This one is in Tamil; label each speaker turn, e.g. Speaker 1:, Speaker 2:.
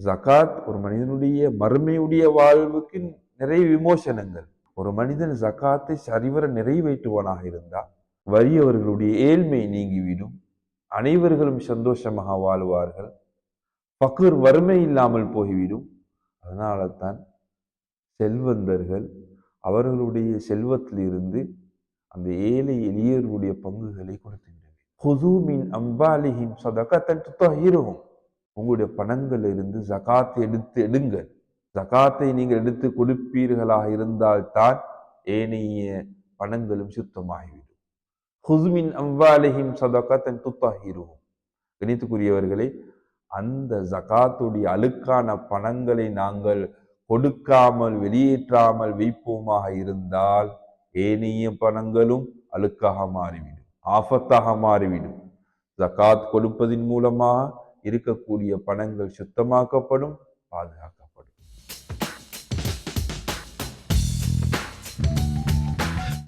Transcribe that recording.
Speaker 1: ஜகாத் ஒரு மனிதனுடைய மறுமையுடைய வாழ்வுக்கு நிறைய விமோசனங்கள். ஒரு மனிதன் ஜகாத்தை சரிவர நிறைவேற்றுவானாக இருந்தால் வறியவர்களுடைய ஏழ்மை நீங்கிவிடும், அனைவர்களும் சந்தோஷமாக வாழ்வார்கள், பக்குர் வறுமை இல்லாமல் போய்விடும். அதனால தான் செல்வந்தர்கள் அவர்களுடைய செல்வத்திலிருந்து அந்த ஏழை எளியவர்களுடைய பங்குகளை கொடுக்கின்றனர். ஹுது மின் அம்வாலிஹிம் ஸதகத்தன் துத்தஹிருஹும், உங்களுடைய பணங்களில் இருந்து ஜகாத்தை எடுங்கள். ஜகாத்தை நீங்கள் எடுத்து கொடுப்பீர்களாக இருந்தால் தான் ஏனைய பணங்களும் சுத்தமாகிவிடும். ஹுது மின் அம்வாலிஹிம் ஸதகத்தன் துத்தஹிருஹும். கணித்துக்குரியவர்களே, அந்த ஜகாத்துடைய அழுக்கான பணங்களை நாங்கள் கொடுக்காமல் வெளியேற்றாமல் வைப்போமாக இருந்தால் ஏனைய பணங்களும் அழுக்காக மாறிவிடும், ஆபத்தாக மாறிவிடும். ஜகாத் கொடுப்பதின் மூலமாக இருக்கக்கூடிய பணங்கள் சுத்தமாக்கப்படும், பாதுகாக்கப்படும்.